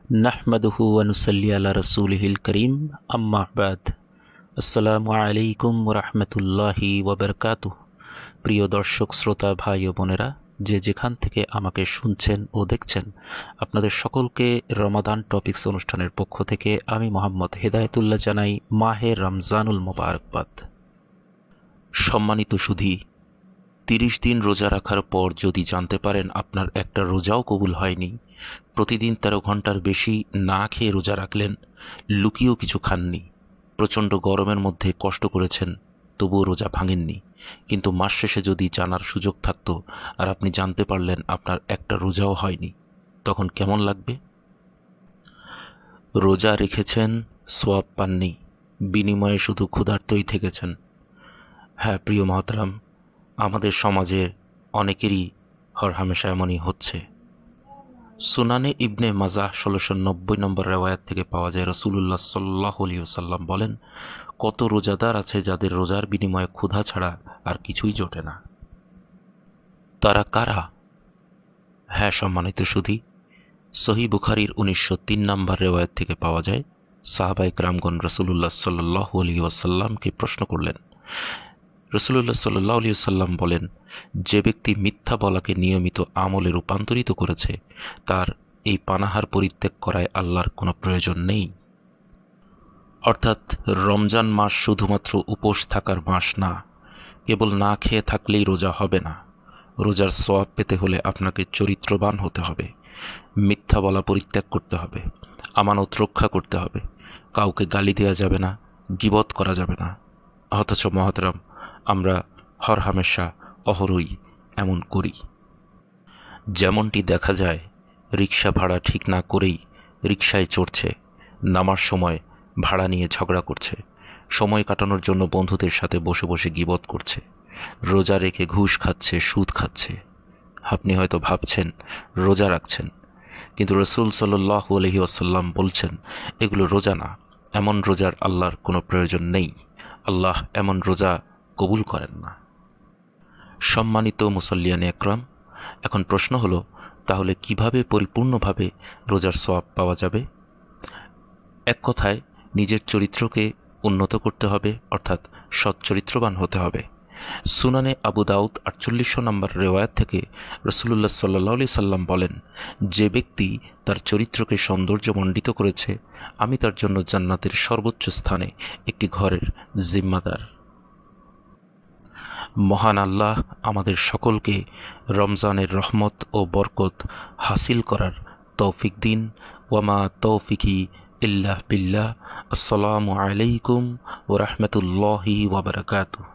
নাহমাদুহু ওয়া নুসাল্লি আলা রাসূলিহিল কারীম আম্মা বাদ। আসসালামু আলাইকুম ওয়া রাহমাতুল্লাহি ওয়া বারাকাতুহু। প্রিয় দর্শক শ্রোতা ভাই ও বোনেরা, যে যেখান থেকে আমাকে শুনছেন ও দেখছেন, আপনাদের সকলকে রমাদান টপিকস অনুষ্ঠানের পক্ষ থেকে আমি মোহাম্মদ হেদায়েতুল্লাহ জানাই মাহে রমজানুল মোবারকবাদ। সম্মানিত সুধী, 30 দিন রোজা রাখার পর যদি জানতে পারেন আপনার একটা রোজাও কবুল হয়নি, প্রতিদিন 13 ঘন্টার বেশি না খেয়ে রোজা রাখলেন, লুকিয়েও কিছু খাননি, প্রচণ্ড গরমের মধ্যে কষ্ট করেছেন, তবুও রোজা ভাঙেননি, কিন্তু মাস শেষে যদি জানার সুযোগ থাকতো আর আপনি জানতে পারলেন আপনার একটা রোজাও হয়নি, তখন কেমন লাগবে? রোজা রেখেছেন, সোয়াব পাননি, বিনিময়ে শুধু ক্ষুধার্তই থেকেছেন। হ্যাঁ প্রিয় মহতারাম, আমাদের সমাজে অনেকেরই হরহামেশা এমনই হচ্ছে। সুনানে ইবনে মাজাহ 1690 নম্বর রেওয়ায়াত থেকে পাওয়া যায়, রাসূলুল্লাহ সাল্লাল্লাহু আলাইহি ওয়াসাল্লাম বলেন, কত রোজাদার আছে যাদের রোজার বিনিময়ে ক্ষুধা ছাড়া আর কিছুই জোটে না। তারা কারা? হ্যাঁ সম্মানিত সুধী, সহিহ বুখারীর 1903 নম্বর রেওয়ায়াত থেকে পাওয়া যায়, সাহাবায়ে কেরামগণ রাসূলুল্লাহ সাল্লাল্লাহু আলাইহি ওয়াসাল্লামকে প্রশ্ন করলেন। রাসূলুল্লাহ সাল্লাল্লাহু আলাইহি ওয়াসাল্লাম বলেন, যে ব্যক্তি মিথ্যা বলাকে নিয়মিত আমলে রূপান্তরিত করেছে, তার এই পানাহার পরিত্যাগ করায় আল্লাহর কোনো প্রয়োজন নেই। অর্থাৎ রমজান মাস শুধুমাত্র উপোস থাকার মাস না। কেবল না খেয়ে থাকলেই রোজা হবে না। রোজার সওয়াব পেতে হলে আপনাকে চরিত্রবান হতে হবে, মিথ্যা বলা পরিত্যাগ করতে হবে, আমানত রক্ষা করতে হবে, কাউকে গালি দেওয়া যাবে না, গীবত করা যাবে না। অথচ মহতরম, আমরা হরহামেশা অহরই এমন করি। যেমনটি দেখা যায়, রিক্সা ভাড়া ঠিক না করেই রিক্সায় চড়ছে, নামার সময় ভাড়া নিয়ে ঝগড়া করছে, সময় কাটানোর জন্য বন্ধুদের সাথে বসে বসে গীবত করছে, রোজা রেখে ঘুষ খাচ্ছে, সুদ খাচ্ছে। আপনি হয়তো ভাবছেন রোজা রাখছেন, কিন্তু রাসূল সাল্লাল্লাহু আলাইহি ওয়াসাল্লাম বলছেন এগুলো রোজা না, এমন রোজার আল্লাহর কোনো প্রয়োজন নেই। আল্লাহ এমন রোজা কবুল করেন না। সম্মানিত মুসল্লিয়ানে একরাম, এখন প্রশ্ন হলো, তাহলে কিভাবে পরিপূর্ণভাবে রোজার সওয়াব পাওয়া যাবে? এক কথায়, নিজের চরিত্রকে উন্নত করতে হবে, অর্থাৎ সচ্চরিত্রবান হতে হবে। সুনানে আবু দাউদ 4800 নম্বর রেওয়ায়াত থেকে রাসূলুল্লাহ সাল্লাল্লাহু আলাইহি সাল্লাম বলেন, যে ব্যক্তি তার চরিত্রকে সৌন্দর্যমণ্ডিত করেছে, আমি তার জন্য জান্নাতের সর্বোচ্চ স্থানে একটি ঘরের জিম্মাদার। মহান আল্লাহ আমাদের সকলকে রমজানের রহমত ও বরকত হাসিল করার তৌফিক দিন। ওয়ামা তৌফিকি ইল্লা বিল্লাহ। আসসালামু আলাইকুম ওয়া রাহমাতুল্লাহি ওয়া বারাকাতুহু।